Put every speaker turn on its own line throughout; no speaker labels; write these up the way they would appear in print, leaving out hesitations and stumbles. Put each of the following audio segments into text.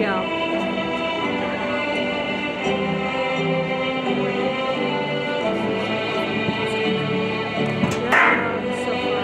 Yeah. Yeah, it's so far.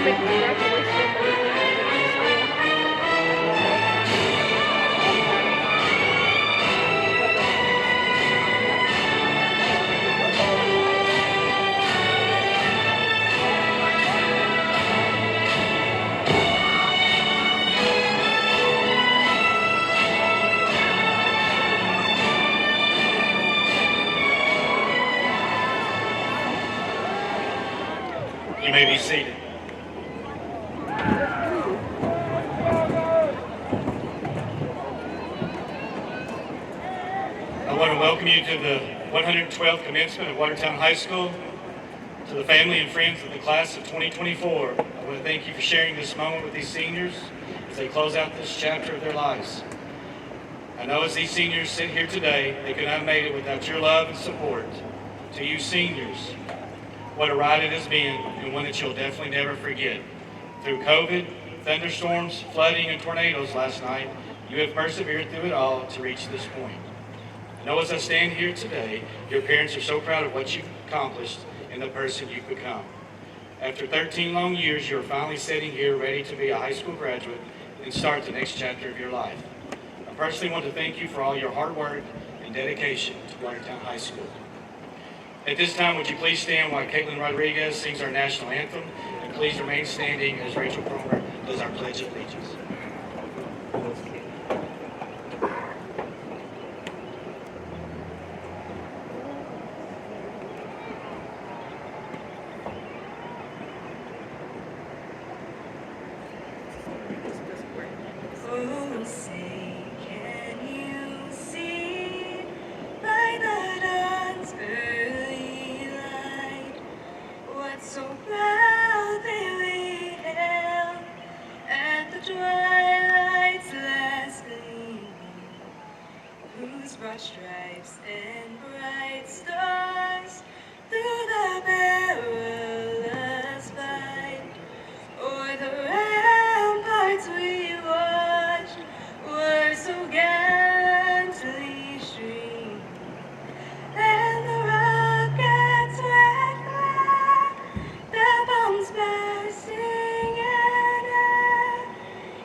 You may be seated. I want to welcome you to the 112th commencement of Watertown High School. To the family and friends of the class of 2024, I want to thank you for sharing this moment with these seniors as they close out this chapter of their lives. I know as these seniors sit here today, they could not have made it without your love and support. To you seniors, what a ride it has been, and one that you'll definitely never forget. Through COVID, thunderstorms, flooding, and tornadoes last night, you have persevered through it all to reach this point. I know as I stand here today, your parents are so proud of what you've accomplished and the person you've become. After 13 long years, you're finally sitting here ready to be a high school graduate and start the next chapter of your life. I personally want to thank you for all your hard work and dedication to Watertown High School. At this time, would you please stand while Caitlin Rodriguez sings our national anthem, and please remain standing as Rachel Cromer does our Pledge of Allegiance.
Oh, say, can you see by the dawn's early light what so proudly we hailed at the twilight's last gleaming, whose broad stripes and bright stars through the perilous fight o'er the ramparts we watched were so gallantly streaming, and the rocket's red glare, their bombs bursting in air,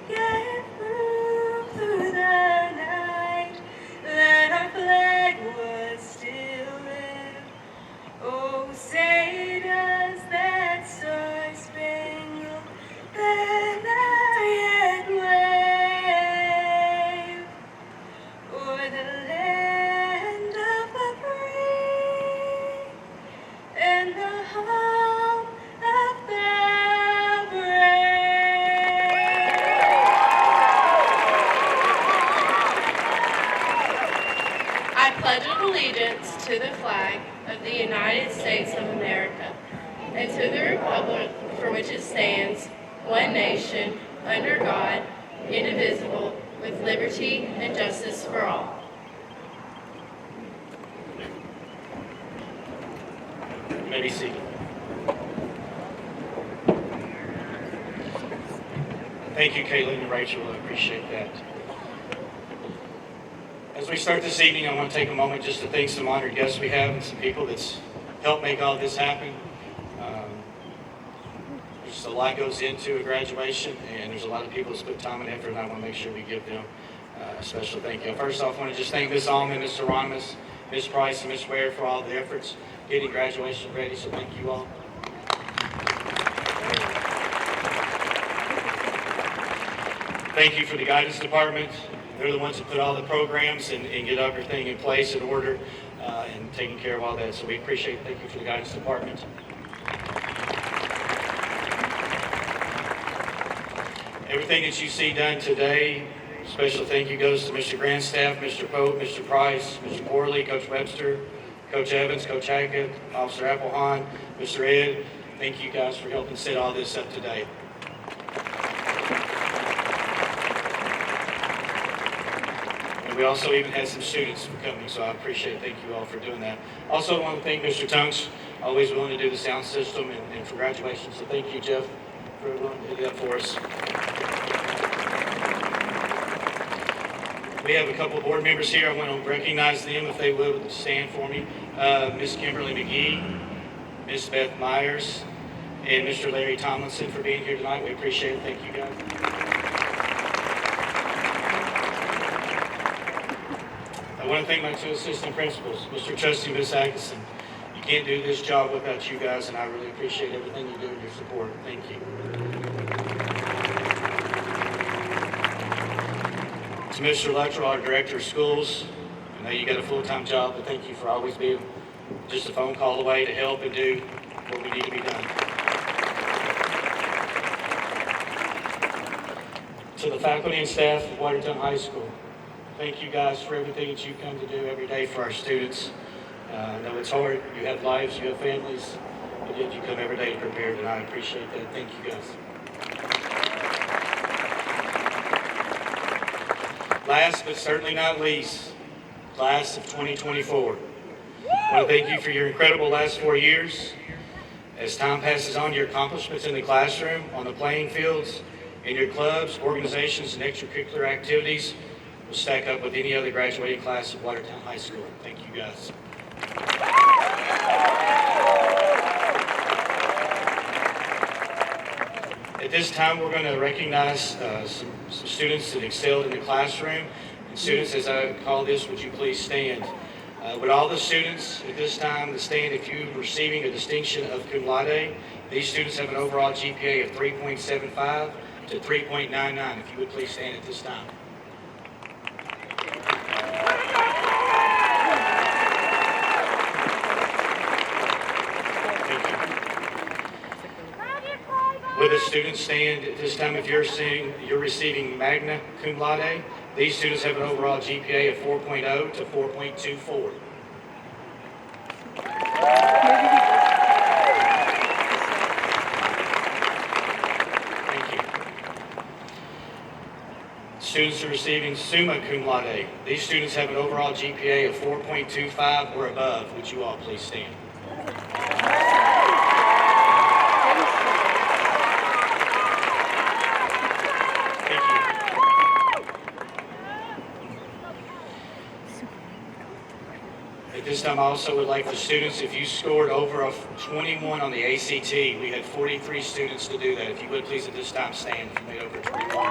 gave proof through the night that our flag was still there. Oh, say does that star-spangled banner yet wave o'er the land of the free and the home of the brave? I pledge allegiance to the flag of the United States of America and to the republic for which it stands, one nation, under God, indivisible, with liberty and justice for all.
You may be seated. Thank you, Caitlin and Rachel. I appreciate that. As we start this evening, I want to take a moment just to thank some honored guests we have and some people that's helped make all this happen. There's a lot goes into a graduation, and there's a lot of people that's put time and effort, and I want to make sure we give them a special thank you. First off, I want to just thank Ms. Allman, Mr. Ronimus, Ms. Price, and Ms. Ware for all the efforts getting graduation ready, so thank you all. Thank you for the guidance department. They're the ones that put all the programs and get everything in place in order and taking care of all that. So we appreciate it. Thank you for the guidance department. Everything that you see done today, special thank you goes to Mr. Grandstaff, Mr. Pope, Mr. Price, Mr. Corley, Coach Webster, Coach Evans, Coach Hackett, Officer Applehahn, Mr. Ed. Thank you guys for helping set all this up today. And we also even had some students coming, so I appreciate it. Thank you all for doing that. Also, I want to thank Mr. Tunks, always willing to do the sound system and for graduation. So thank you, Jeff, for willing to do that for us. We have a couple of board members here. I want to recognize them if they would stand for me. Miss Kimberly McGee, Miss Beth Myers, and Mr. Larry Tomlinson for being here tonight. We appreciate it. Thank you, guys. I want to thank my two assistant principals, Mr. Trusty and Ms. Atkinson. You can't do this job without you guys, and I really appreciate everything you do and your support. Thank you. To Mr. Luttrell, our Director of Schools, I know you got a full-time job, but thank you for always being just a phone call away to help and do what we need to be done. To the faculty and staff of Watertown High School, thank you guys for everything that you come to do every day for our students. I know it's hard. You have lives, you have families, and yet you come every day prepared, and I appreciate that. Thank you guys. Last but certainly not least, class of 2024. I want to thank you for your incredible last 4 years. As time passes on, your accomplishments in the classroom, on the playing fields, in your clubs, organizations, and extracurricular activities will stack up with any other graduating class of Watertown High School. Thank you, guys. At this time, we're going to recognize some students that excelled in the classroom. And students, as I call this, would you please stand? Would all the students at this time stand if you're receiving a distinction of cum laude? These students have an overall GPA of 3.75 to 3.99. If you would please stand at this time. Would the students stand at this time if you're receiving magna cum laude? These students have an overall GPA of 4.0 to 4.24. Thank you. Students are receiving summa cum laude. These students have an overall GPA of 4.25 or above. Would you all please stand? At this time, I also would like the students, if you scored over a 21 on the ACT, we had 43 students to do that. If you would please at this time stand if you made over 21.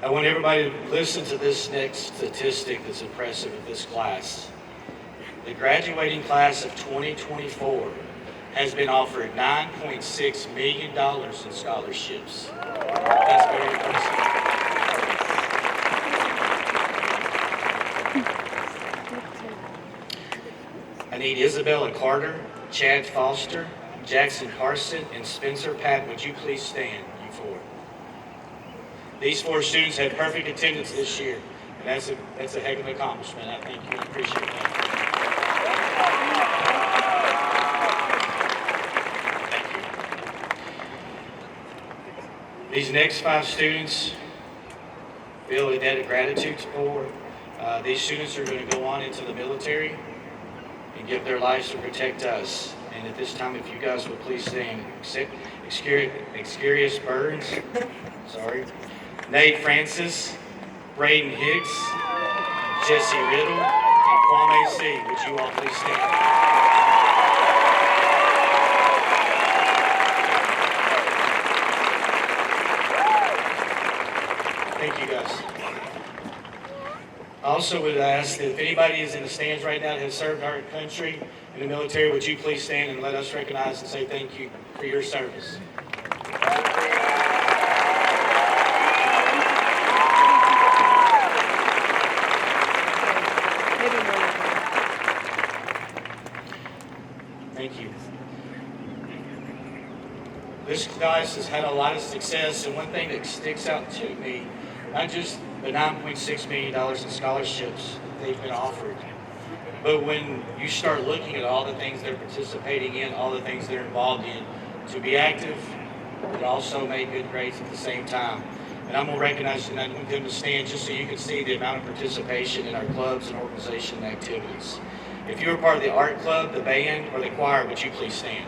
I want everybody to listen to this next statistic that's impressive of this class. The graduating class of 2024 has been offered $9.6 million in scholarships. That's very impressive. I need Isabella Carter, Chad Foster, Jackson Carson, and Spencer Patton. Would you please stand, you four? These 4 students had perfect attendance this year, and that's a heck of an accomplishment. I thank you and appreciate that. These next 5 students feel a debt of gratitude for. These students are going to go on into the military and give their lives to protect us. And at this time, if you guys would please stand. Excurious Burns, Nate Francis, Braden Hicks, Jesse Riddle, and Kwame C. Would you all please stand? Thank you, guys. I also would ask that if anybody is in the stands right now that has served our country in the military, would you please stand and let us recognize and say thank you for your service. Thank you. This class has had a lot of success, and one thing that sticks out to me, not just the $9.6 million in scholarships they've been offered, but when you start looking at all the things they're participating in, all the things they're involved in, to be active, but also make good grades at the same time. And I'm going to recognize and I want them to stand just so you can see the amount of participation in our clubs and organization activities. If you're part of the art club, the band, or the choir, would you please stand?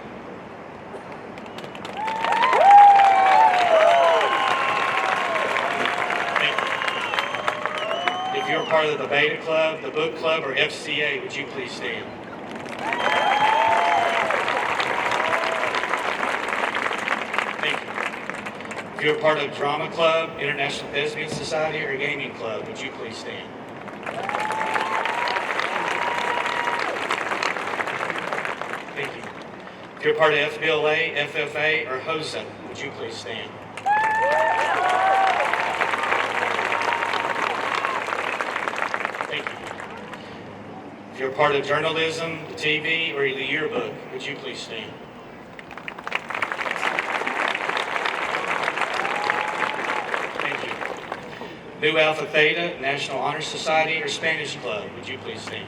If you're are part of the Beta Club, the Book Club, or FCA, would you please stand? Thank you. If you're part of Drama Club, International Thespian Society, or Gaming Club, would you please stand? Thank you. If you're part of FBLA, FFA, or HOSA, would you please stand? Thank you. If you're part of journalism, the TV, or the yearbook, would you please stand? Thank you. Nu Alpha Theta, National Honor Society, or Spanish Club, would you please stand?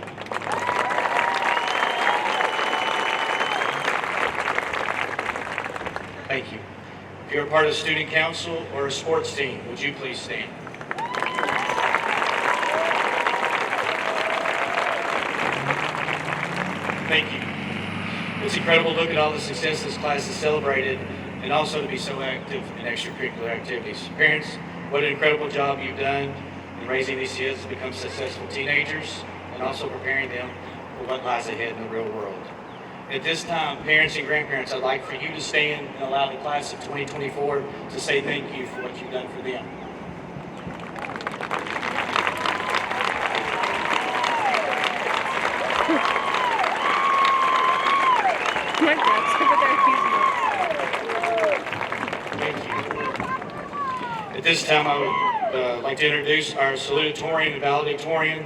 Thank you. If you're a part of student council or a sports team, would you please stand? Thank you. It's incredible to look at all the success this class has celebrated and also to be so active in extracurricular activities. Parents, what an incredible job you've done in raising these kids to become successful teenagers and also preparing them for what lies ahead in the real world. At this time, parents and grandparents, I'd like for you to stand and allow the class of 2024 to say thank you for what you've done for them. Thank you. At this time, I would like to introduce our salutatorian and valedictorian.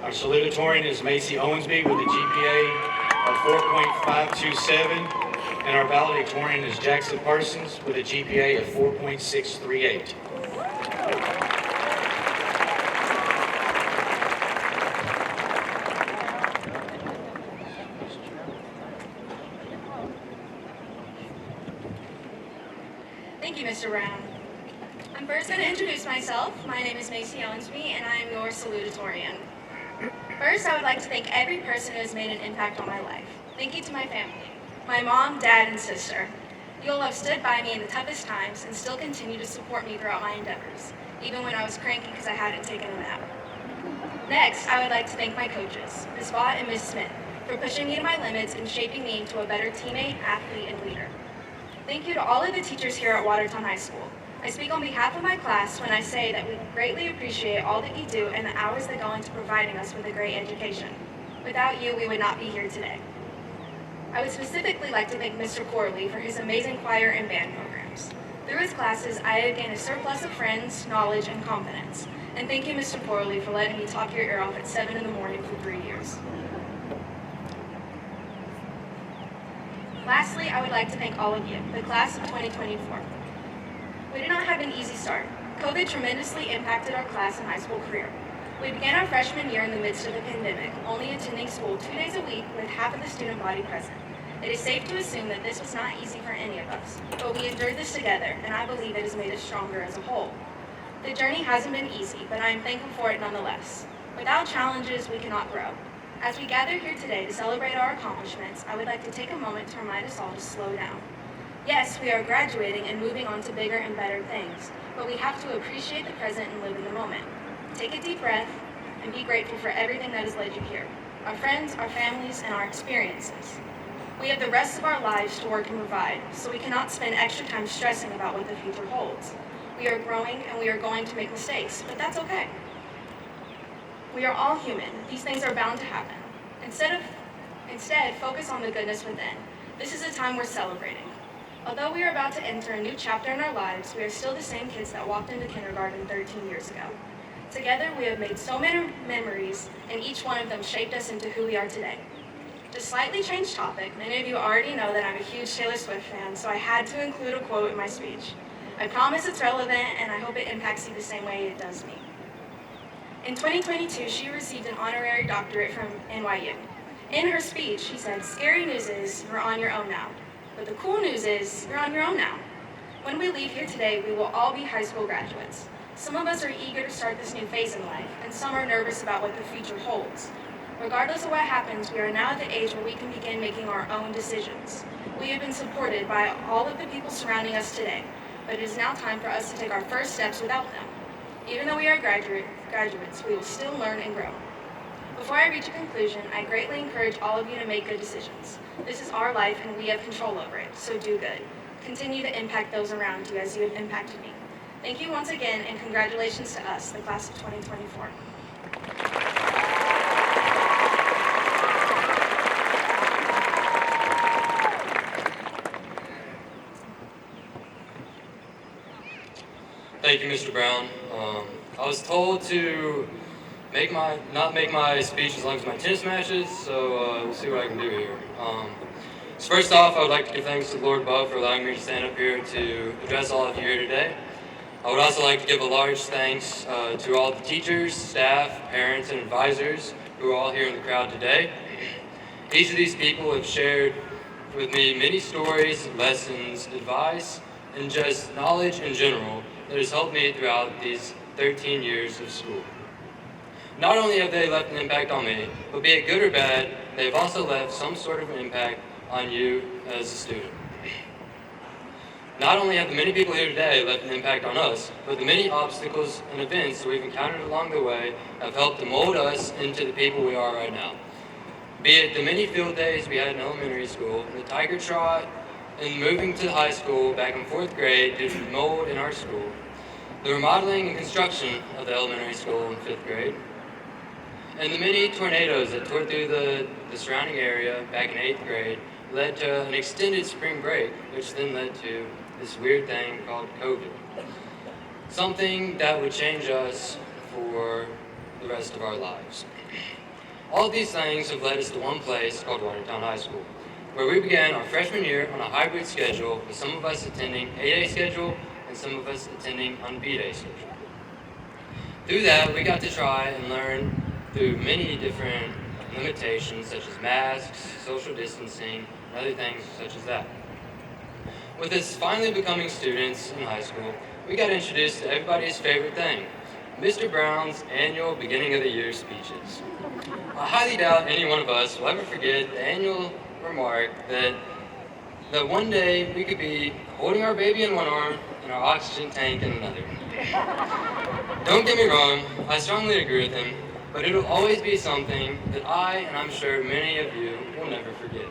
Our salutatorian is Macy Owensby with a GPA of 4.527, and our valedictorian is Jackson Parsons with a GPA of 4.638.
Thank you, Mr. Brown. I'm first going to introduce myself. My name is Macy Owensby, and I am your salutatorian. First, I would like to thank every person who has made an impact on my life. Thank you to my family, my mom, dad, and sister. You all have stood by me in the toughest times and still continue to support me throughout my endeavors, even when I was cranky because I hadn't taken a nap. Next, I would like to thank my coaches, Ms. Vaught and Ms. Smith, for pushing me to my limits and shaping me into a better teammate, athlete, and leader. Thank you to all of the teachers here at Watertown High School. I speak on behalf of my class when I say that we greatly appreciate all that you do and the hours that go into providing us with a great education. Without you, we would not be here today. I would specifically like to thank Mr. Corley for his amazing choir and band programs. Through his classes, I have gained a surplus of friends, knowledge, and confidence. And thank you, Mr. Corley, for letting me talk your ear off at 7 in the morning for 3 years. Lastly, I would like to thank all of you, the class of 2024. We did not have an easy start. COVID tremendously impacted our class and high school career. We began our freshman year in the midst of a pandemic, only attending school 2 days a week with half of the student body present. It is safe to assume that this was not easy for any of us, but we endured this together, and I believe it has made us stronger as a whole. The journey hasn't been easy, but I am thankful for it nonetheless. Without challenges, we cannot grow. As we gather here today to celebrate our accomplishments, I would like to take a moment to remind us all to slow down. Yes, we are graduating and moving on to bigger and better things, but we have to appreciate the present and live in the moment. Take a deep breath and be grateful for everything that has led you here, our friends, our families, and our experiences. We have the rest of our lives to work and provide, so we cannot spend extra time stressing about what the future holds. We are growing and we are going to make mistakes, but that's okay. We are all human. These things are bound to happen. Instead, focus on the goodness within. This is a time we're celebrating. Although we are about to enter a new chapter in our lives, we are still the same kids that walked into kindergarten 13 years ago. Together, we have made so many memories, and each one of them shaped us into who we are today. To slightly change topic, many of you already know that I'm a huge Taylor Swift fan, so I had to include a quote in my speech. I promise it's relevant, and I hope it impacts you the same way it does me. In 2022, she received an honorary doctorate from NYU. In her speech, she said, "Scary news is you're on your own now. But the cool news is you're on your own now." When we leave here today, we will all be high school graduates. Some of us are eager to start this new phase in life, and some are nervous about what the future holds. Regardless of what happens, we are now at the age where we can begin making our own decisions. We have been supported by all of the people surrounding us today, but it is now time for us to take our first steps without them. Even though we are graduates, we will still learn and grow. Before I reach a conclusion, I greatly encourage all of you to make good decisions. This is our life and we have control over it, so do good. Continue to impact those around you as you have impacted me. Thank you once again, and congratulations to us, the class of 2024.
Thank you, Mr. Brown. I was told to not make my speech as long as my tennis matches, so we'll see what I can do here. So first off, I would like to give thanks to Lord above for allowing me to stand up here to address all of you here today. I would also like to give a large thanks to all the teachers, staff, parents, and advisors who are all here in the crowd today. Each of these people have shared with me many stories, lessons, advice, and just knowledge in general that has helped me throughout these 13 years of school. Not only have they left an impact on me, but be it good or bad, they've also left some sort of an impact on you as a student. Not only have the many people here today left an impact on us, but the many obstacles and events that we've encountered along the way have helped to mold us into the people we are right now. Be it the many field days we had in elementary school, the Tiger Trot, and moving to high school back in 4th grade due to the mold in our school, the remodeling and construction of the elementary school in 5th grade, and the many tornadoes that tore through the surrounding area back in 8th grade led to an extended spring break, which then led to this weird thing called COVID. Something that would change us for the rest of our lives. All of these things have led us to one place called Watertown High School, where we began our freshman year on a hybrid schedule, with some of us attending A-Day schedule and some of us attending on B-Day schedule. Through that, we got to try and learn through many different limitations such as masks, social distancing, and other things such as that. With us finally becoming students in high school, we got introduced to everybody's favorite thing, Mr. Brown's annual beginning of the year speeches. I highly doubt any one of us will ever forget the annual remark that one day we could be holding our baby in one arm and our oxygen tank in another. Don't get me wrong, I strongly agree with him, but it'll always be something that I, and I'm sure many of you, will never forget.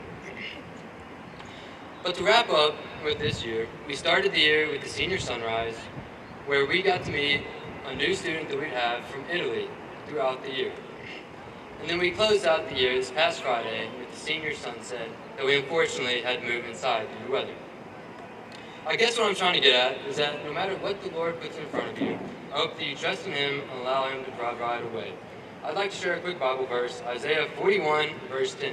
But to wrap up with this year, we started the year with the Senior Sunrise, where we got to meet a new student that we'd have from Italy throughout the year. And then we closed out the year this past Friday with the Senior Sunset that we unfortunately had to move inside due to weather. I guess what I'm trying to get at is that no matter what the Lord puts in front of you, I hope that you trust in Him and allow Him to provide a way. I'd like to share a quick Bible verse, Isaiah 41, verse 10.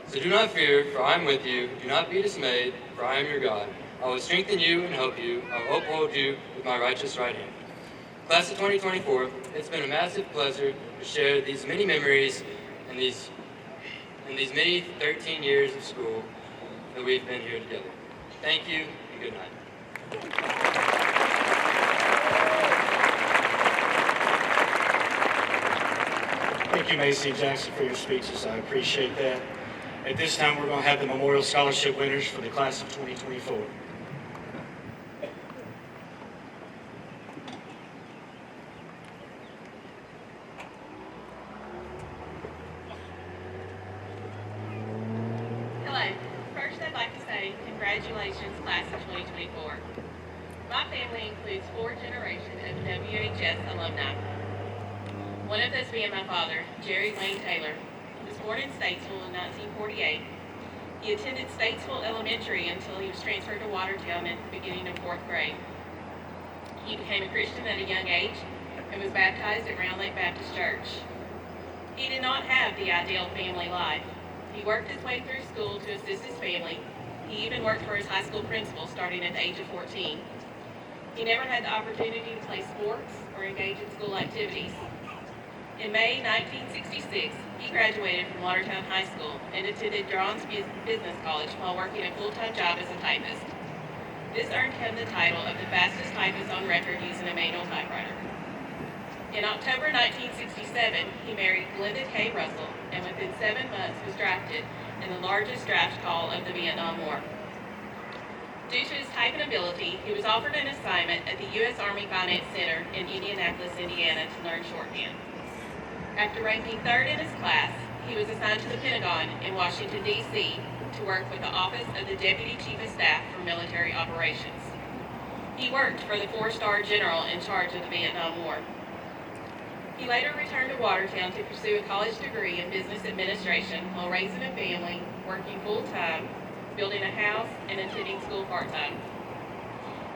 So do not fear, for I am with you. Do not be dismayed, for I am your God. I will strengthen you and help you. I will uphold you with my righteous right hand. Class of 2024, it's been a massive pleasure to share these many memories and these many 13 years of school that we've been here together. Thank you and good night.
Thank you, Macy and Jackson, for your speeches. I appreciate that. At this time, we're going to have the Memorial Scholarship winners for the class of 2024.
Hello. First, I'd like to say congratulations, class of 2024. My family includes 4 generations of WHS alumni. One of those being my father, Jerry Wayne Taylor. He was born in Statesville in 1948. He attended Statesville Elementary until he was transferred to Watertown at the beginning of 4th grade. He became a Christian at a young age and was baptized at Round Lake Baptist Church. He did not have the ideal family life. He worked his way through school to assist his family. He even worked for his high school principal starting at the age of 14. He never had the opportunity to play sports or engage in school activities. In May 1966, he graduated from Watertown High School and attended Johns Business College while working a full-time job as a typist. This earned him the title of the fastest typist on record using a manual typewriter. In October 1967, he married Glenda K. Russell and within 7 months was drafted in the largest draft call of the Vietnam War. Due to his type and ability, he was offered an assignment at the U.S. Army Finance Center in Indianapolis, Indiana to learn shorthand. After ranking third in his class, he was assigned to the Pentagon in Washington, D.C. to work with the Office of the Deputy Chief of Staff for Military Operations. He worked for the 4-star general in charge of the Vietnam War. He later returned to Watertown to pursue a college degree in business administration while raising a family, working full-time, building a house, and attending school part-time.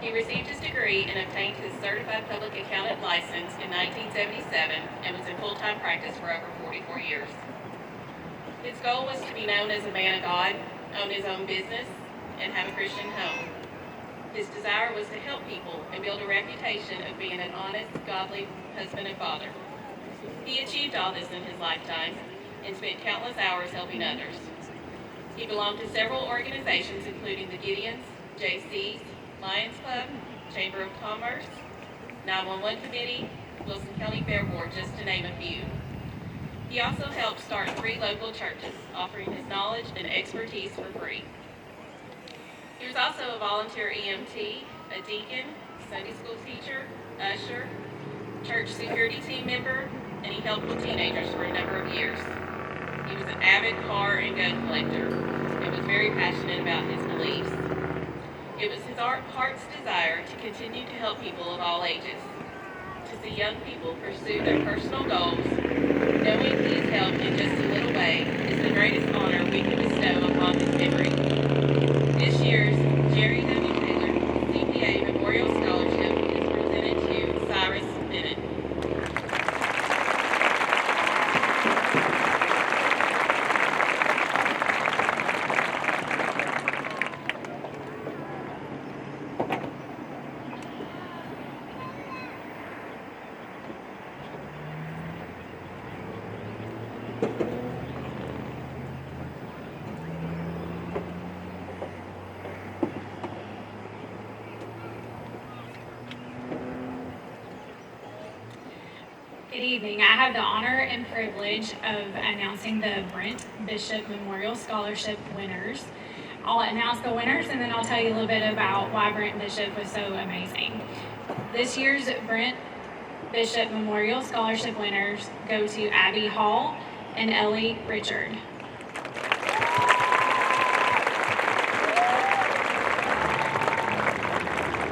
He received his degree and obtained his certified public accountant license in 1977 and was in full-time practice for over 44 years. His goal was to be known as a man of God, own his own business, and have a Christian home. His desire was to help people and build a reputation of being an honest, godly husband and father. He achieved all this in his lifetime and spent countless hours helping others. He belonged to several organizations including the Gideons, JC's, Lions Club, Chamber of Commerce, 911 Committee, Wilson County Fair Board, just to name a few. He also helped start 3 local churches, offering his knowledge and expertise for free. He was also a volunteer EMT, a deacon, Sunday school teacher, usher, church security team member, and he helped with teenagers for a number of years. He was an avid car and gun collector and was very passionate about his beliefs. It was his heart's desire to continue to help people of all ages, to see young people pursue their personal goals. Knowing he has helped in just a little way is the greatest honor we can bestow upon his memory. This year's Jerry W. Taylor CPA Memorial Scholarship is presented to Cyrus Bennett.
Good evening. I have the honor and privilege of announcing the Brent Bishop Memorial Scholarship winners. I'll announce the winners and then I'll tell you a little bit about why Brent Bishop was so amazing. This year's Brent Bishop Memorial Scholarship winners go to Abby Hall and Ellie Richard.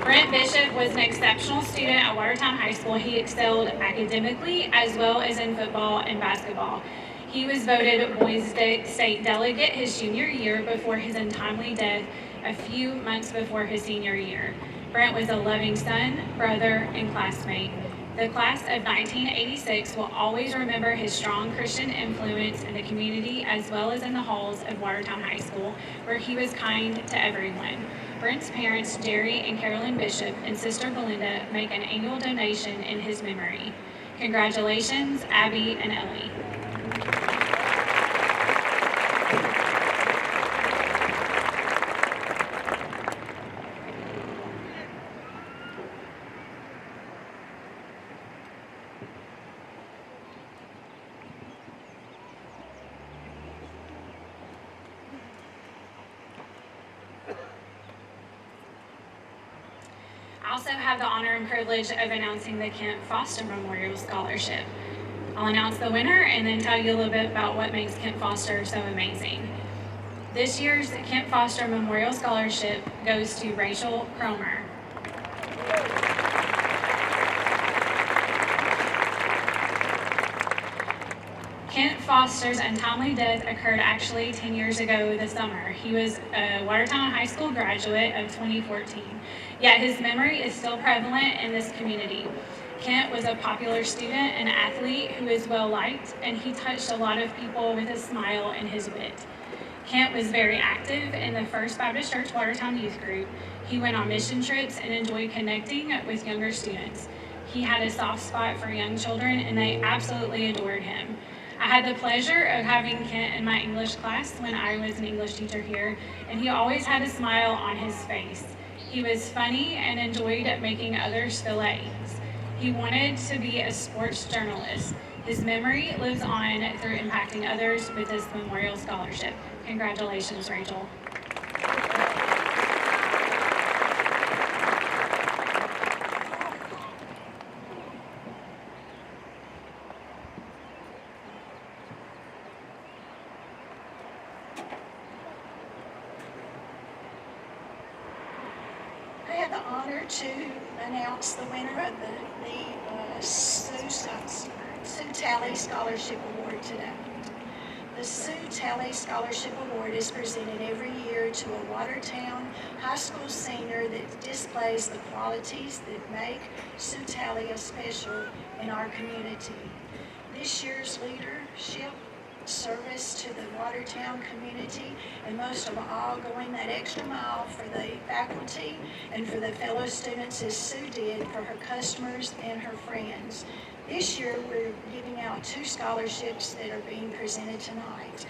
Brent Bishop was an exceptional student at Watertown High School. He excelled academically as well as in football and basketball. He was voted Boys State Delegate his junior year before his untimely death a few months before his senior year. Brent was a loving son, brother, and classmate. The class of 1986 will always remember his strong Christian influence in the community as well as in the halls of Watertown High School, where he was kind to everyone. Brent's parents, Jerry and Carolyn Bishop, and sister Belinda, make an annual donation in his memory. Congratulations, Abby and Ellie. I also have the honor and privilege of announcing the Kent Foster Memorial Scholarship. I'll announce the winner and then tell you a little bit about what makes Kent Foster so amazing. This year's Kent Foster Memorial Scholarship goes to Rachel Cromer. Kent Foster's untimely death occurred actually 10 years ago this summer. He was a Watertown High School graduate of 2014, yet his memory is still prevalent in this community. Kent was a popular student and athlete who is well liked, and he touched a lot of people with his smile and his wit. Kent was very active in the First Baptist Church Watertown Youth Group. He went on mission trips and enjoyed connecting with younger students. He had a soft spot for young children, and they absolutely adored him. I had the pleasure of having Kent in my English class when I was an English teacher here, and he always had a smile on his face. He was funny and enjoyed making others feel at ease. He wanted to be a sports journalist. His memory lives on through impacting others with this memorial scholarship. Congratulations, Rachel.
honor to announce the winner of the Sue Talley Scholarship Award today. The Sue Talley Scholarship Award is presented every year to a Watertown high school senior that displays the qualities that make Sue Talley a special in our community. This year's leadership, service to the Watertown community, and most of all, going that extra mile for the faculty and for the fellow students as Sue did for her customers and her friends. This year, we're giving out 2 scholarships that are being presented tonight.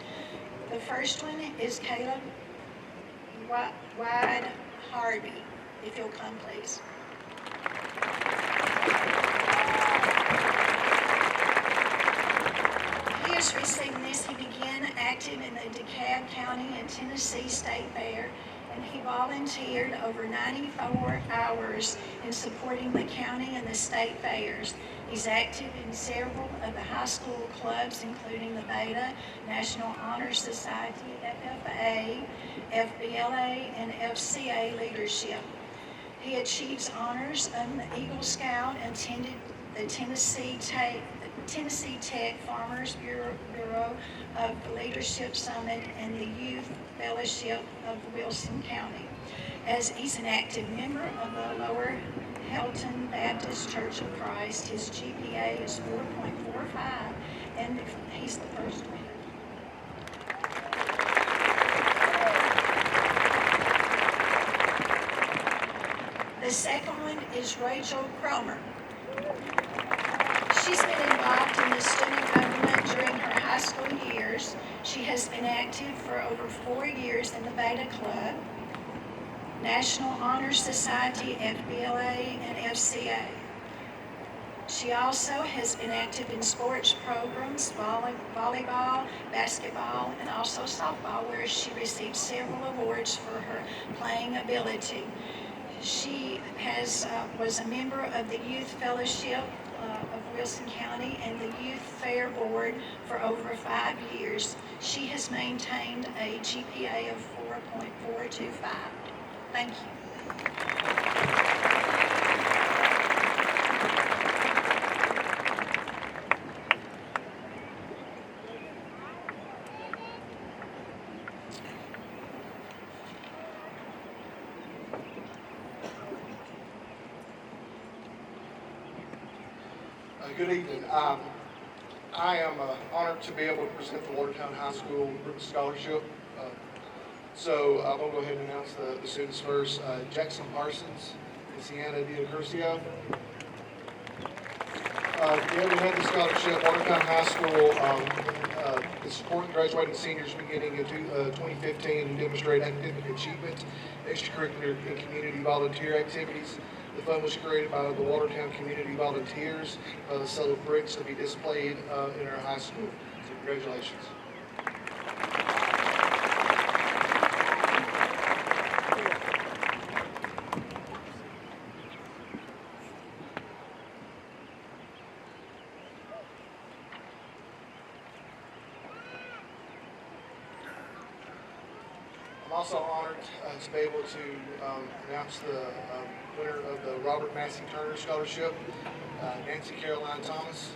The first one is Caleb Wide Harvey. If you'll come, please. He is receiving this. He began active in the DeKalb County and Tennessee State Fair, and he volunteered over 94 hours in supporting the county and the state fairs. He's active in several of the high school clubs, including the Beta, National Honor Society, FFA, FBLA, and FCA leadership. He achieves honors on the Eagle Scout and attended the Tennessee Tech Farmers Bureau of the Leadership Summit and the Youth Fellowship of Wilson County. As he's an active member of the Lower Helton Baptist Church of Christ, his GPA is 4.45, and he's the first winner. The second one is Rachel Cromer. She's been involved in the student government during her high school years. She has been active for over 4 years in the Beta Club, National Honor Society, FBLA, and FCA. She also has been active in sports programs, volleyball, basketball, and also softball, where she received several awards for her playing ability. She was a member of the Youth Fellowship of Wilson County and the Youth Fair Board for over 5 years. She has maintained a GPA of 4.425. Thank you.
Good evening. I am honored to be able to present the Watertown High School Scholarship. So I'm going to go ahead and announce the students first. Jackson Parsons and Sienna Diacurcio. We had the scholarship. Watertown High School is supporting graduating seniors beginning in 2015 who demonstrate academic achievement, extracurricular and community volunteer activities. The fund was created by the Watertown Community Volunteers. The sale of bricks to be displayed in our high school. So congratulations. I'm also honored to be able to announce the winner of the Robert Massey Turner Scholarship, Nancy Caroline Thomas.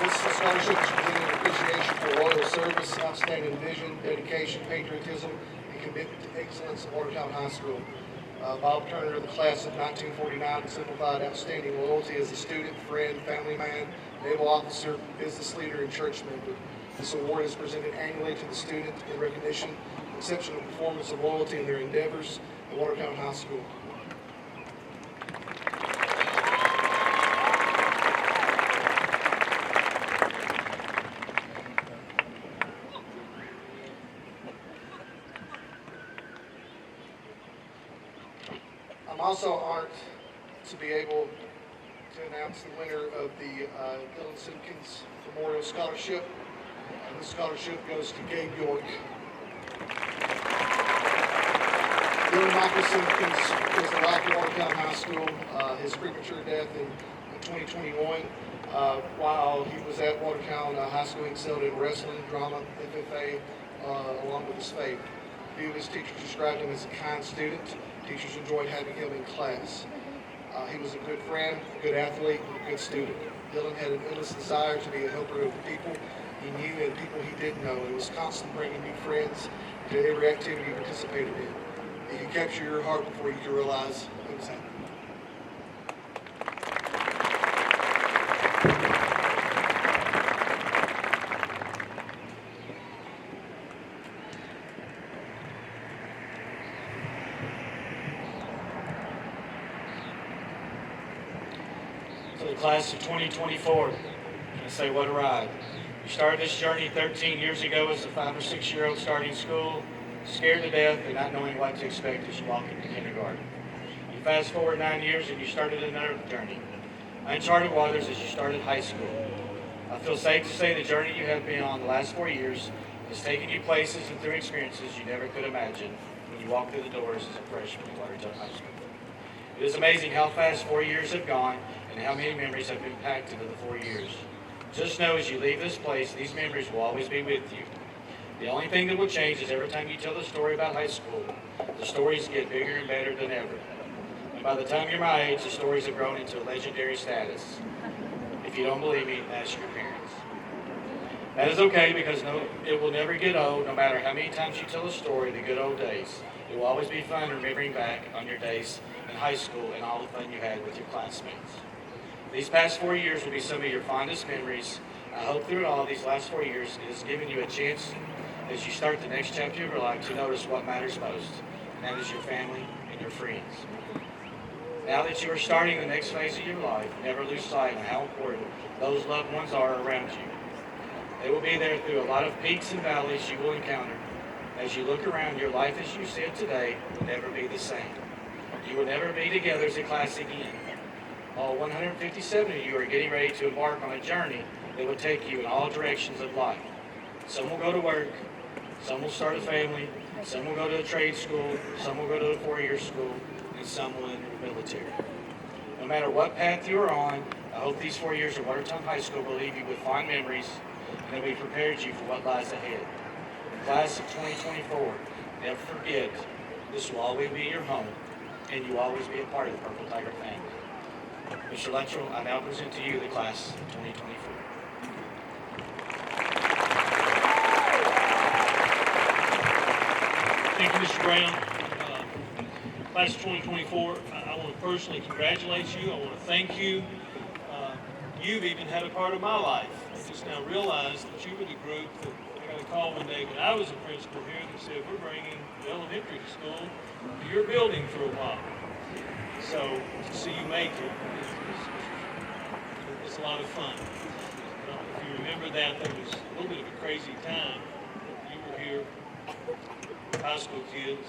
This scholarship is presented in appreciation for loyal service, outstanding vision, dedication, patriotism, and commitment to excellence at Watertown High School. Bob Turner, the class of 1949, exemplified outstanding loyalty as a student, friend, family man, naval officer, business leader, and church member. This award is presented annually to the student in recognition of exceptional performance and loyalty in their endeavors at Watertown High School. I'm also honored to be able to announce the winner of the Dylan Simpkins Memorial Scholarship. This scholarship goes to Gabe York. Dylan Michael Simpkins was the life of Watertown High School. His premature death in 2021. While he was at Watertown High School, he excelled in wrestling, drama, FFA, along with his faith. Few of his teachers described him as a kind student. Teachers enjoyed having him in class. He was a good friend, a good athlete, and a good student. Dylan had an endless desire to be a helper of the people he knew and people he didn't know. He was constantly bringing new friends to every activity he participated in. He could capture your heart before you could realize it was happening.
To the class of 2024, I say what a ride. You started this journey 13 years ago as a 5 or 6 year old starting school, scared to death and not knowing what to expect as you walk into kindergarten. You fast forward 9 years and you started another journey. Uncharted waters as you started high school. I feel safe to say the journey you have been on the last 4 years has taken you places and through experiences you never could imagine when you walked through the doors as a freshman at Watertown High School. It is amazing how fast 4 years have gone and how many memories have been packed into the 4 years. Just know as you leave this place, these memories will always be with you. The only thing that will change is every time you tell the story about high school, the stories get bigger and better than ever. And by the time you're my age, the stories have grown into a legendary status. If you don't believe me, ask your parents. That is okay because it will never get old, no matter how many times you tell a story, the good old days. It will always be fun remembering back on your days in high school and all the fun you had with your classmates. These past 4 years will be some of your fondest memories. I hope through all these last 4 years it has given you a chance as you start the next chapter of your life to notice what matters most, and that is your family and your friends. Now that you are starting the next phase of your life, never lose sight of how important those loved ones are around you. They will be there through a lot of peaks and valleys you will encounter. As you look around, your life as you see it today will never be the same. You will never be together as a class again. All 157 of you are getting ready to embark on a journey that will take you in all directions of life. Some will go to work, some will start a family, some will go to a trade school, some will go to a 4-year school, and some will enter the military. No matter what path you are on, I hope these 4 years at Watertown High School will leave you with fond memories and that we prepared you for what lies ahead. The class of 2024, never forget, this will always be your home, and you will always be a part of the Purple Tiger family. Mr. Luttrell, I now present to you the class of 2024.
Thank you, Mr. Brown. Class of 2024, I want to personally congratulate you. I want to thank you. You've even had a part of my life. I just now realized that you were the group that I got a call one day when I was a principal here that said, we're bringing the elementary school to your building for a while. So to see you make it, it's a lot of fun. If you remember that, there was a little bit of a crazy time. You were here, high school kids.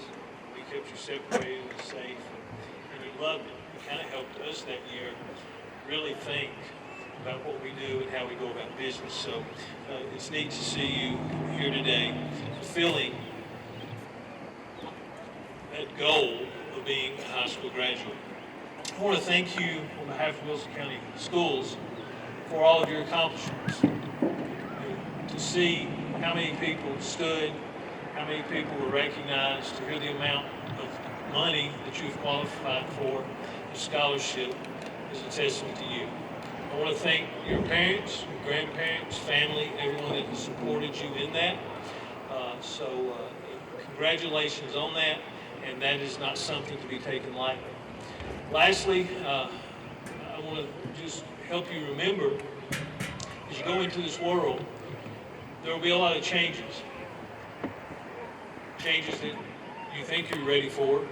We kept you separated and safe, and you loved it. It kind of helped us that year really think about what we do and how we go about business. So it's neat to see you here today, fulfilling that goal of being a high school graduate. I want to thank you on behalf of Wilson County Schools for all of your accomplishments. To see how many people stood, how many people were recognized, to hear the amount of money that you've qualified for, the scholarship, is a testament to you. I want to thank your parents, your grandparents, family, everyone that has supported you in that. Congratulations on that, and that is not something to be taken lightly. Lastly, I want to just help you remember, as you go into this world, there will be a lot of changes. Changes that you think you're ready for,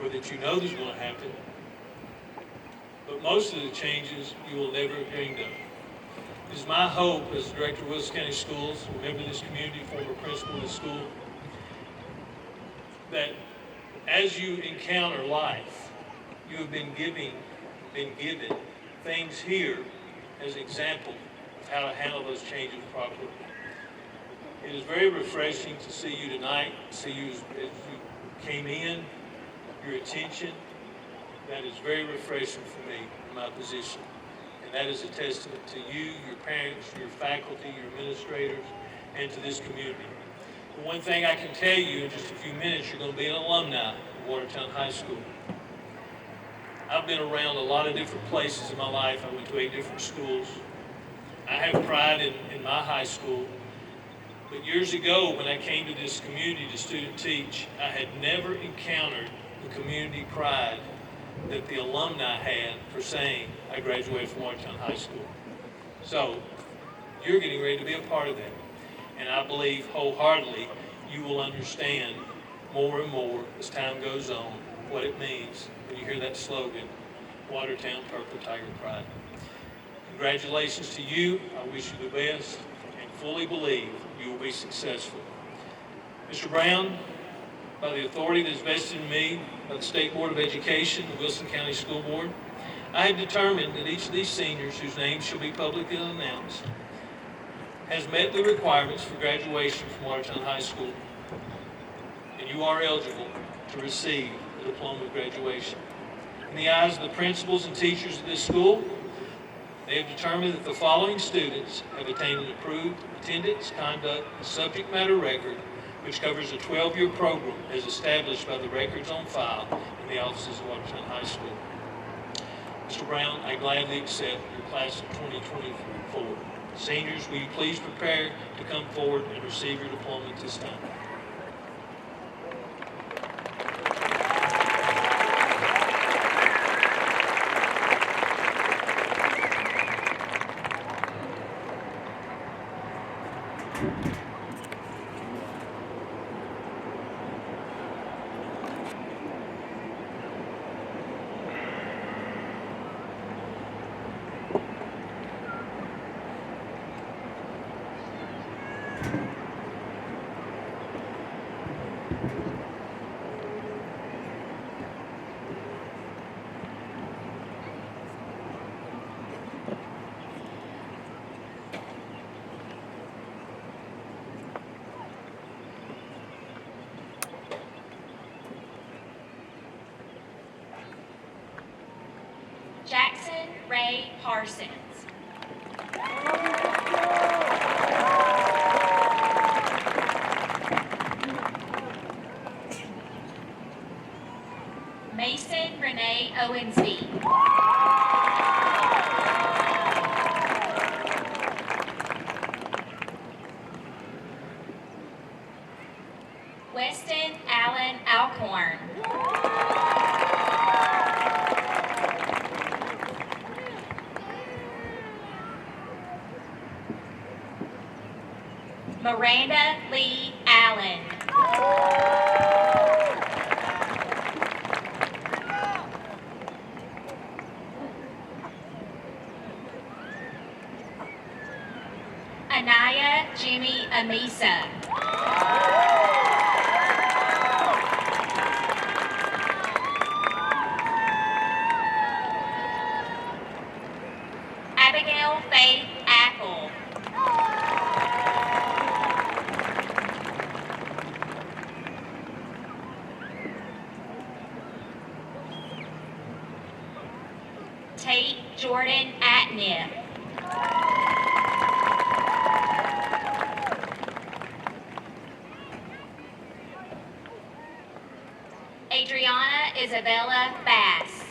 or that you know there's going to happen. But most of the changes you will never have dreamed of. It is my hope as Director of Wilson County Schools, a member of this community, former principal of the school, that as you encounter life, you have been given things here as an example of how to handle those changes properly. It is very refreshing to see you tonight, see you as you came in, your attention. That is very refreshing for me in my position. And that is a testament to you, your parents, your faculty, your administrators, and to this community. One thing I can tell you, in just a few minutes, you're going to be an alumni of Watertown High School. I've been around a lot of different places in my life. I went to 8 different schools. I have pride in my high school. But years ago, when I came to this community to student teach, I had never encountered the community pride that the alumni had for saying, I graduated from Watertown High School. So, you're getting ready to be a part of that. And I believe wholeheartedly you will understand more and more as time goes on what it means when you hear that slogan, Watertown Purple Tiger Pride. Congratulations to you. I wish you the best and fully believe you will be successful. Mr. Brown, by the authority that is vested in me by the State Board of Education, the Wilson County School Board, I have determined that each of these seniors whose names shall be publicly announced has met the requirements for graduation from Watertown High School, and you are eligible to receive the diploma of graduation. In the eyes of the principals and teachers of this school, they have determined that the following students have attained an approved attendance, conduct, and subject matter record, which covers a 12-year program as established by the records on file in the offices of Watertown High School. Mr. Brown, I gladly accept your class of 2024. Seniors, will you please prepare to come forward and receive your diploma at this time?
Jackson Ray Parsons. Mason Renee Owensby. Weston Allen Alcorn. Miranda Lee Allen. Anaya Jimmy Amisa. Abigail Faith Apple. Tate Jordan Atnip. Adriana Isabella Bass.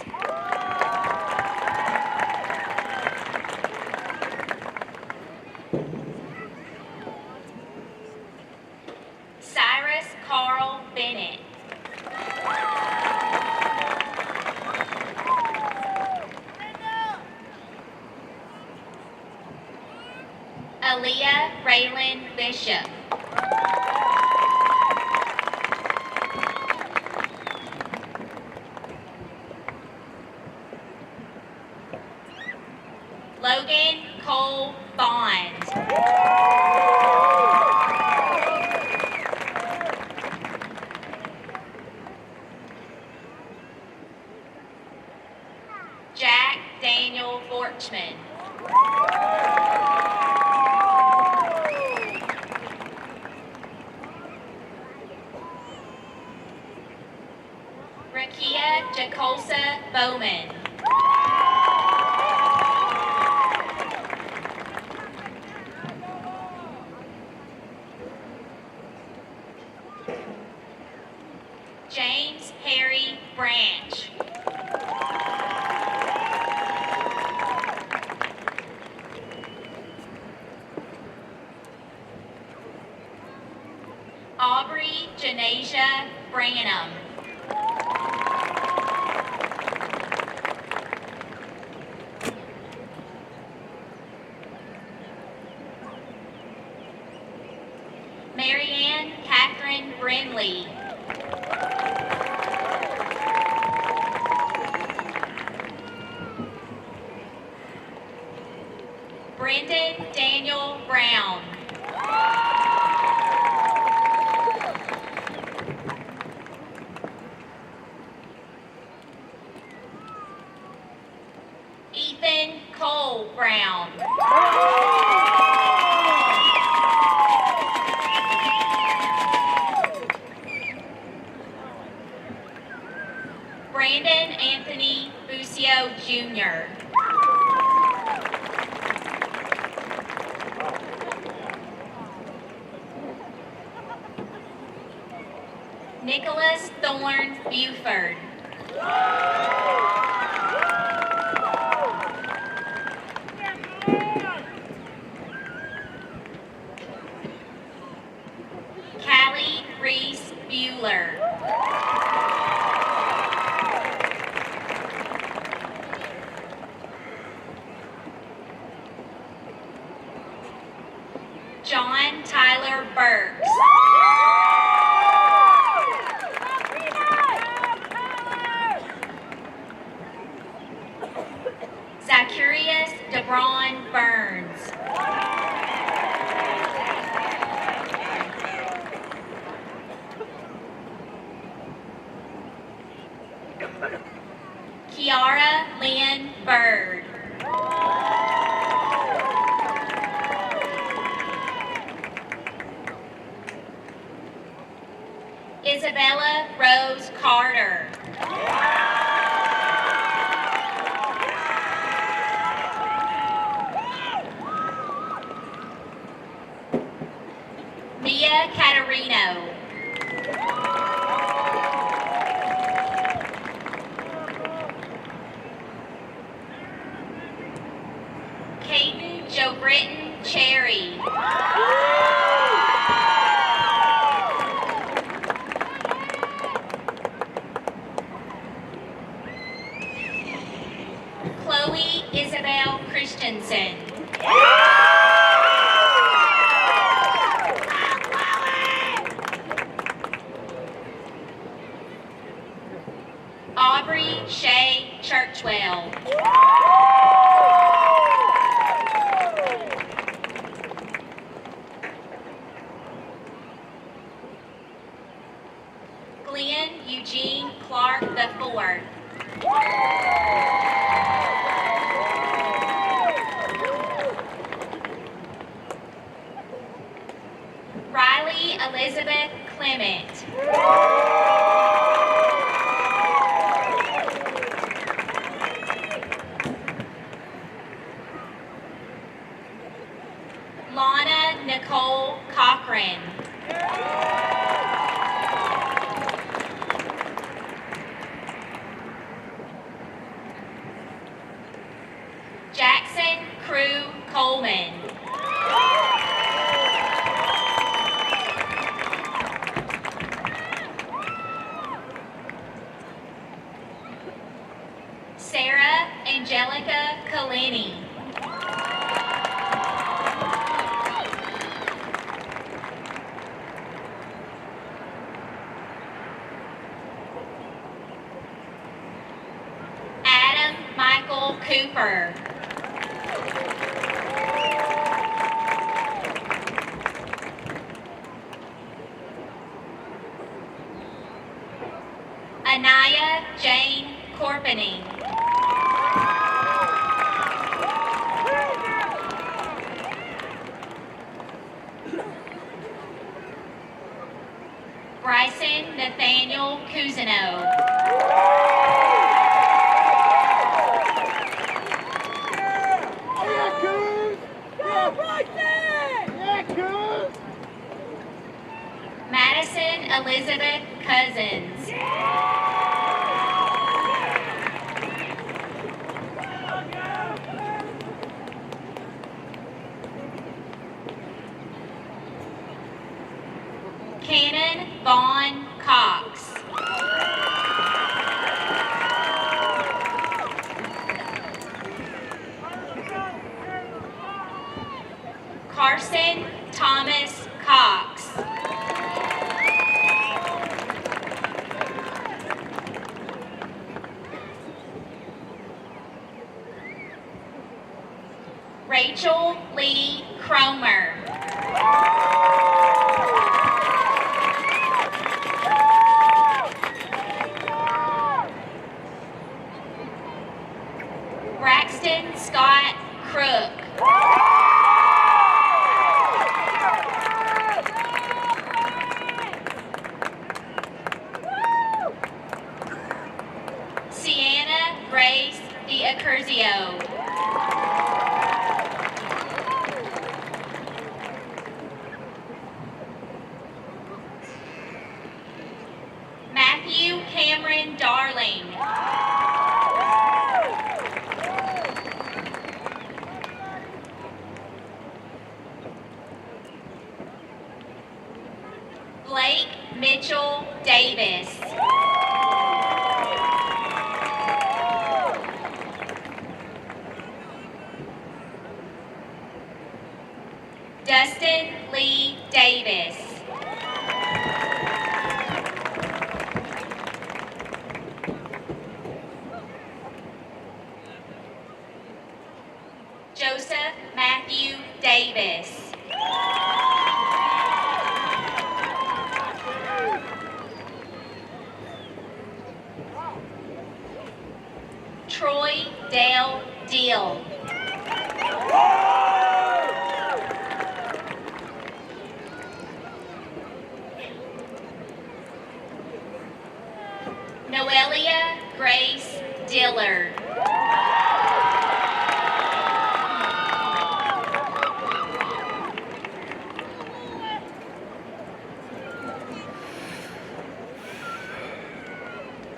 Cyrus Carl Bennett. Aaliyah Raylan Bishop. Logan Cole Bond. Jack Daniel Forchman. Rakia Jacolsa Bowman. Branch. Aubrey Janasia Branham. Marianne Catherine Brinley. Brendan Daniel Brown. Ethan Cole Brown. Brandon Anthony Bucio Jr. Nicholas Thorne Buford. Callie Reese Bueller. John Tyler Burks. Zacharias DeBron Burns. Kiara Lynn Bird. Isabella Rose Carter. Mia Catarino. Caden Joe Britton Cherry. Chloe Isabel Christensen. Aubrey Shay Churchwell. Glenn Eugene Clark IV. Riley Elizabeth Clement. Lana Nicole Cochran. Jackson Crew Coleman. Sarah Angelica Kalini. Adam Michael Cooper. Anaya Jane Corpening. Bryson Nathaniel Cousineau. Madison Elizabeth Cousins. Vaughn Cox. Carson Thomas Cox. Rachel Lee Cromer. Braxton Scott Crook. Sienna Grace Diacurzio. Matthew Cameron Darling. Blake Mitchell Davis. Dustin Lee Davis. Joseph Matthew Davis. Troy Dale Deal. Noelia Grace Dillard.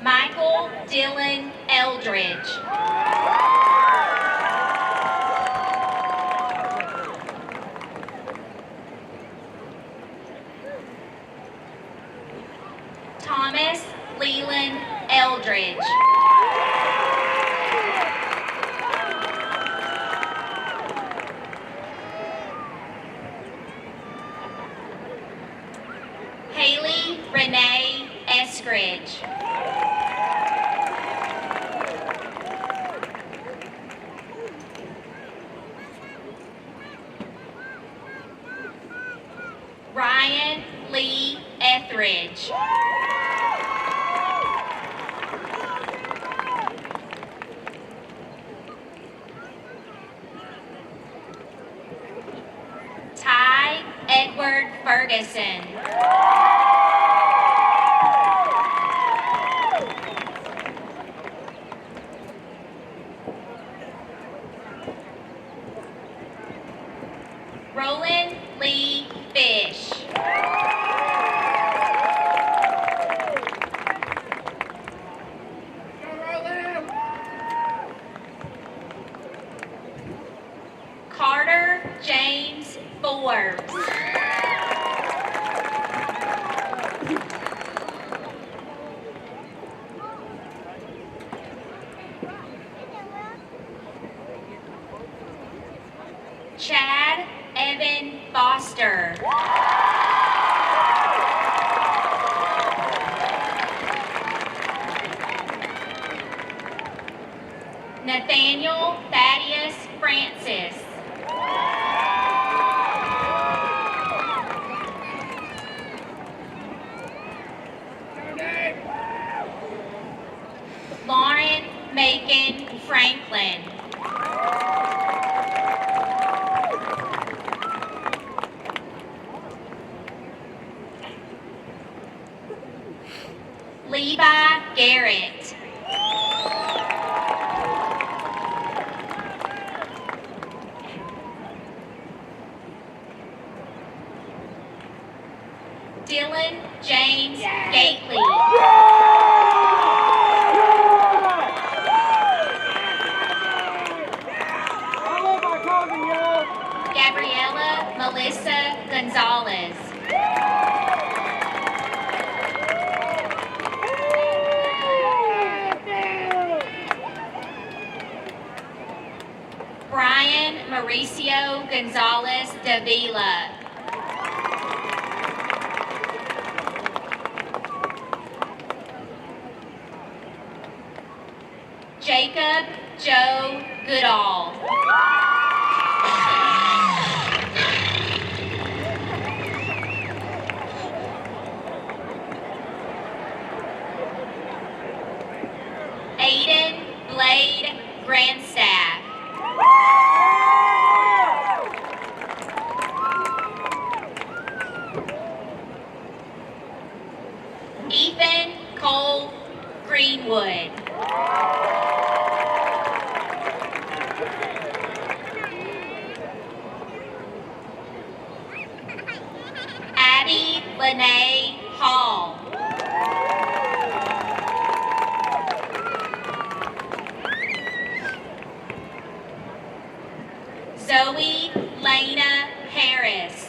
Michael Dylan Eldridge. Thomas Leland Eldridge. Haley Renee Eskridge. Ryan Lee Etheridge. Ty Edward Ferguson. Roland Lee Fish. Carter James Forbes. Chad Evan Foster. Nathaniel Thaddeus Francis. Lauren Macon Franklin. Levi Garrett. Dylan James Gately. Gabriella Melissa Gonzalez. Mauricio Gonzalez Davila. Jacob Joe Goodall. Aiden Blade Grandstaff. Ethan Cole Greenwood. Abby Lene Hall. Zoe Lena Harris.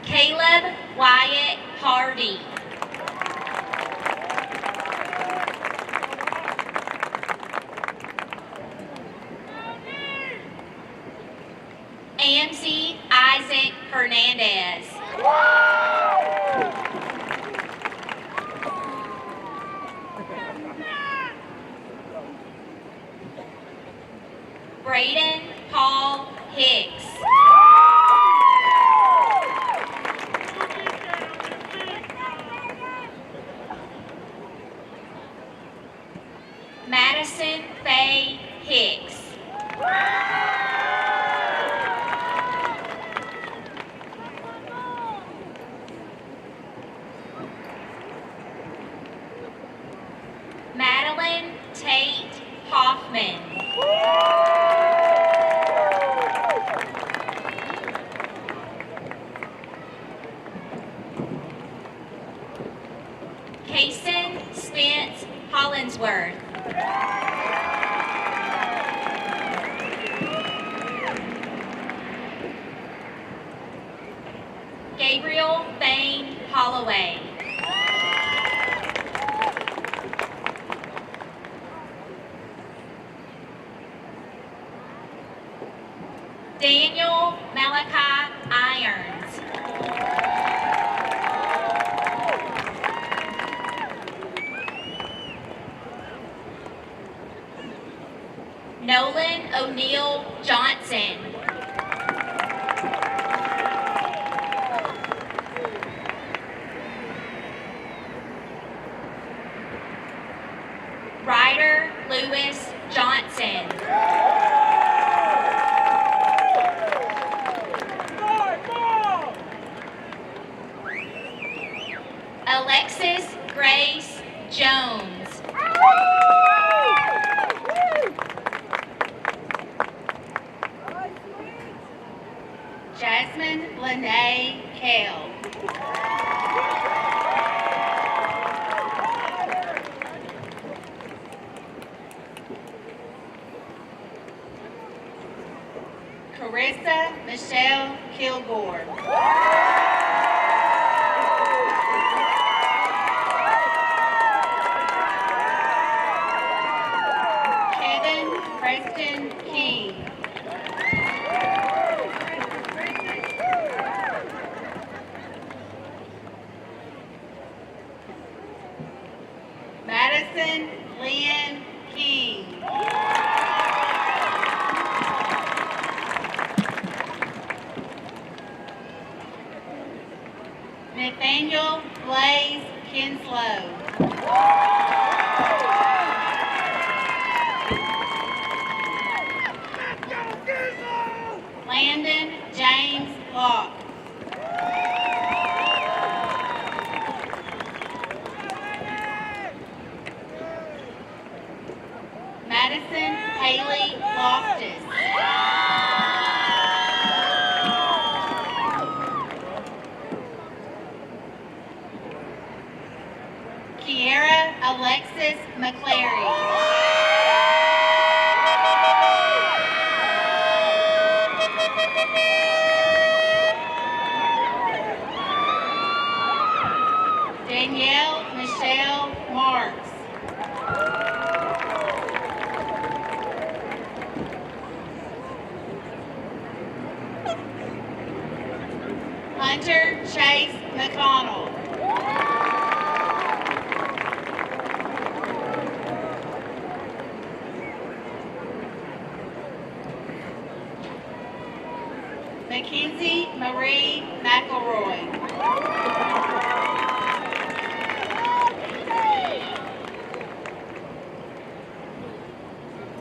Caleb Wyatt Hardy. Amzi Isaac Hernandez. Braden Paul Hicks. Madison Faye Hicks. Madeline Tate Hoffman. Kason Spence Hollinsworth. Gabriel Bain Holloway. Daniel Malachi Irons. Nolan O'Neill Johnson. Ryder Lewis Johnson. Alexis Grace Jones. Jasmine Lene Kale. Carissa Michelle Kilgore. Kevin Preston King. Madison Lynn King. Nathaniel Blaze Kinslow. Landon James Locke. Madison Haley Loftus. Kiera Alexis McClary. Danielle Michelle Marks. Hunter Chase McConnell. Mackenzie Marie McElroy.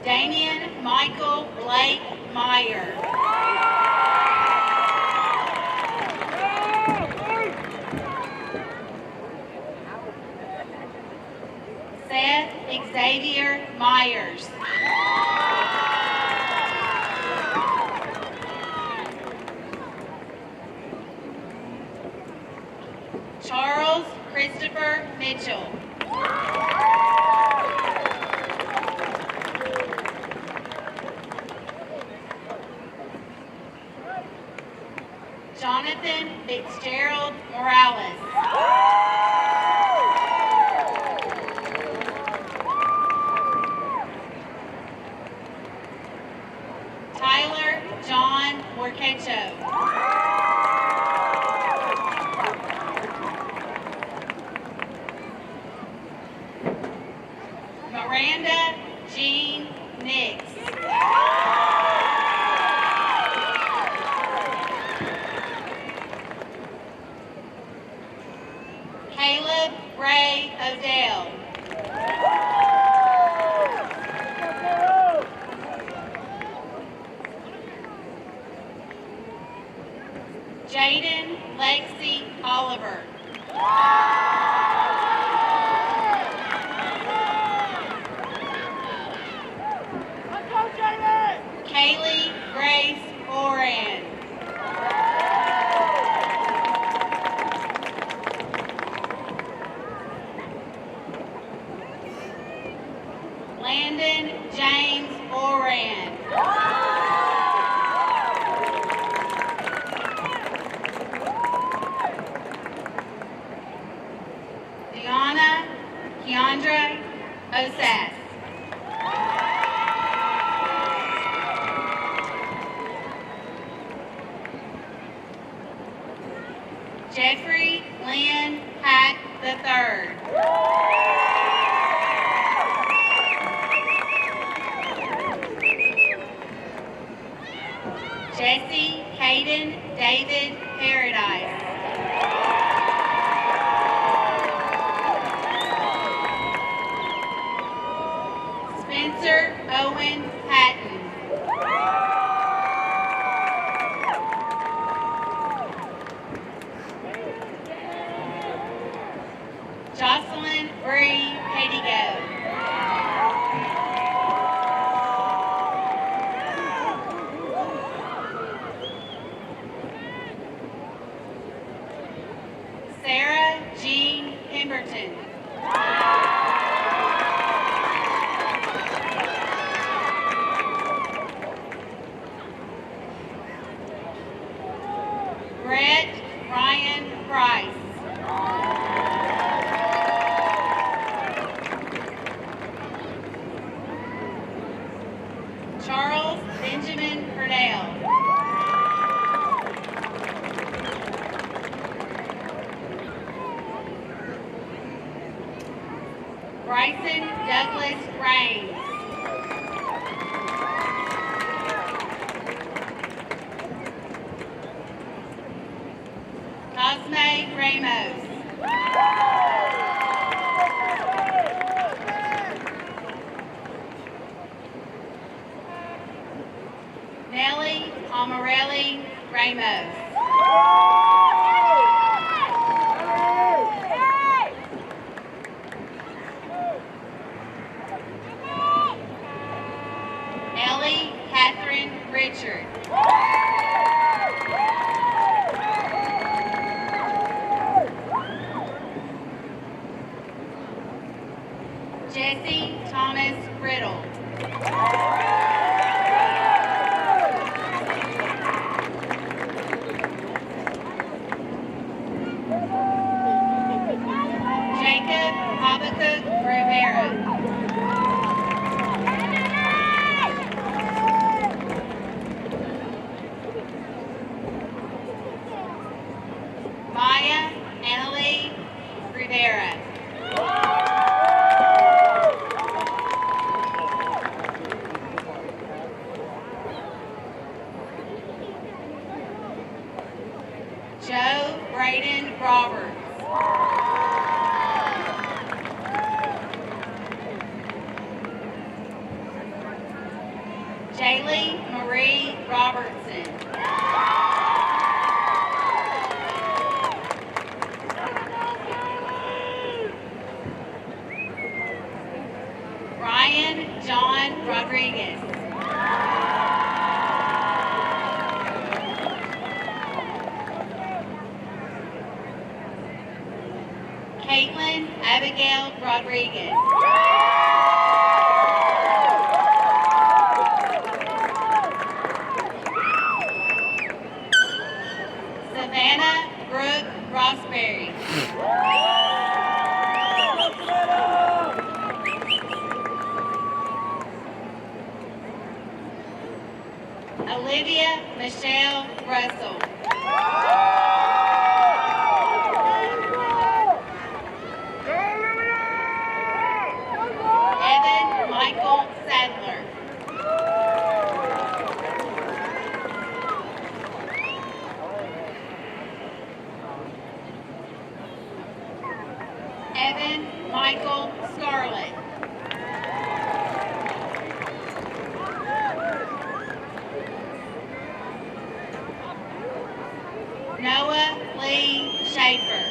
Damian Michael Blake Meyer. Seth Xavier Myers. Charles Christopher Mitchell. Jonathan Fitzgerald Morales. Tyler John Morquecho. Miranda Jean Nix. Caleb Ray Odell. Jaden Lexi Oliver. Kaylee Grace Moran. Landon James Oran. Deanna Keandra Osas. Jeffrey Lynn Hack III. Jesse Hayden David Paradise. Spencer Owen Patton. Jocelyn Bree Pettigo. Sarah Jean Pemberton. Brett Ryan Price. Charles Benjamin Purnell. Bryson Douglas Raines. Cosme Ramos. Nellie Amarelli Ramos. Ellie Catherine Richard. Jesse Thomas Riddle. Jacob Habakkuk Rivera. Maya Annalie Rivera. Joe Braden Roberts. Jaylee Marie Robertson. Ryan John Rodriguez. Caitlin Abigail Rodriguez. Savannah Brooke Rossberry. Olivia Michelle Russell. Evan Michael Sadler. Evan Michael Scarlett. Noah Lee Schaefer.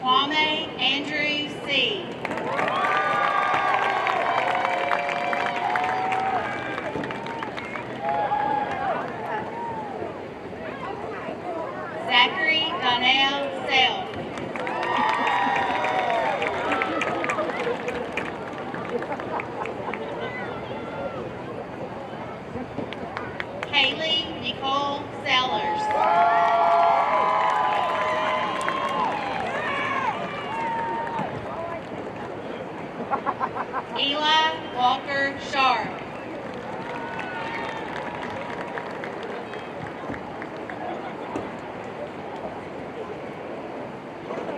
Kwame Andrew C. Zachary Donnell Self. Kaylee Nicole Sellers. Eli Walker Sharp.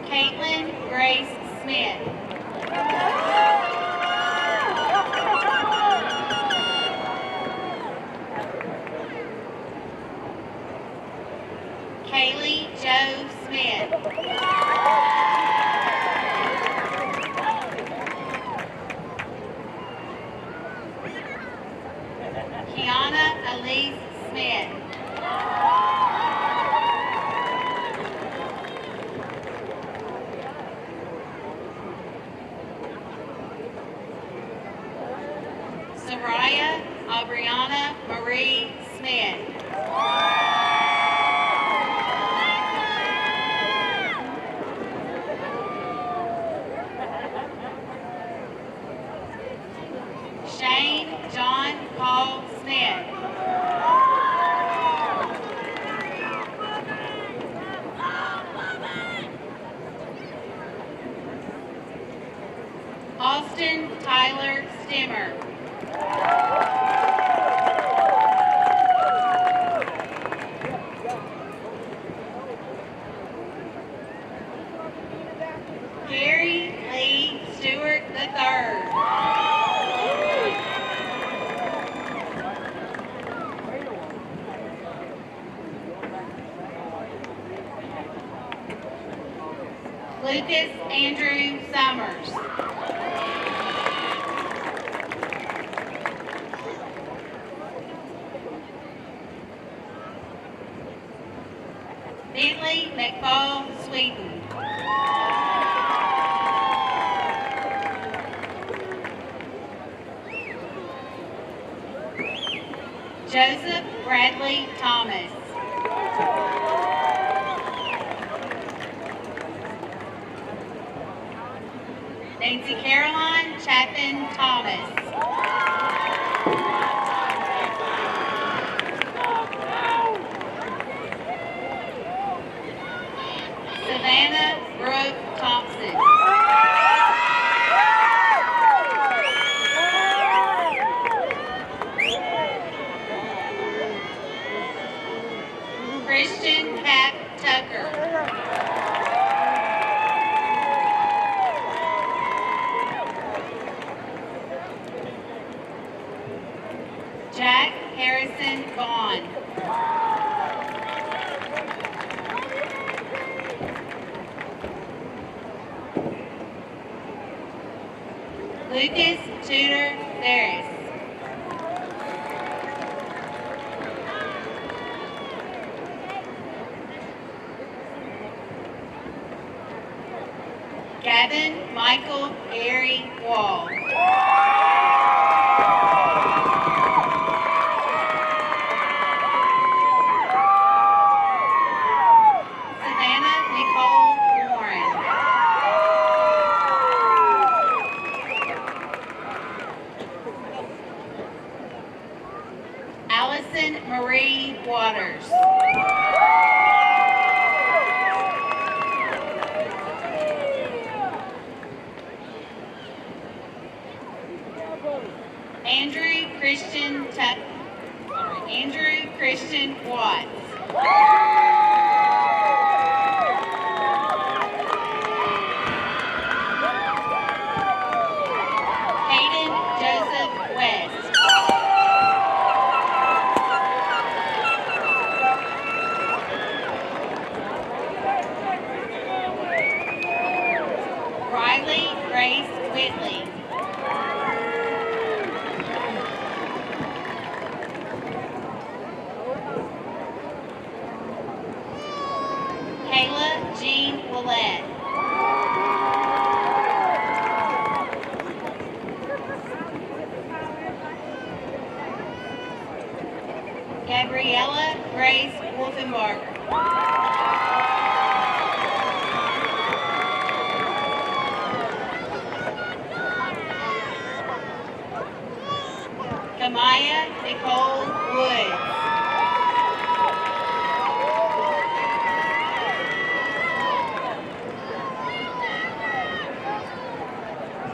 Caitlin Grace Smith. Kaylee Joe Smith. Kiana Elise Smith. Soraya Aubriana Marie Smith. Shane John Paul Smith. Austin Tyler Stimmer. Gary Lee Stewart III. Lucas Andrew Summers. Bentley McFall Sweden. Joseph Bradley Thomas. Nancy Caroline Chapin Thomas. Christian Pat Tucker. Jack Harrison Vaughn. Lucas Tudor Ferris. Gavin Michael Gary Wall. Savannah Nicole Warren. Allison Marie Waters. Andrew Christian Watts. Hayden Joseph West. Riley Grace Whitley. Kayla Jean Willette. Gabriella Grace Wolfenbarger. Kamaya Nicole Woods.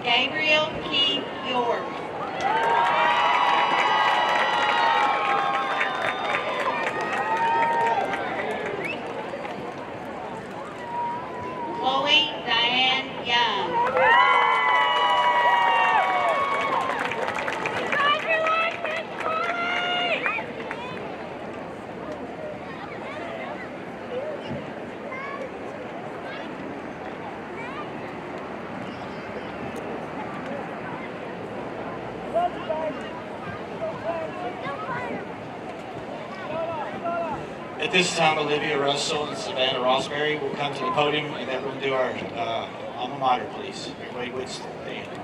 Gabriel Keith York. Chloe Diane Young.
At this time, Olivia Russell and Savannah Rossberry will come to the podium, and then we'll do our alma mater, please. Everybody would stand.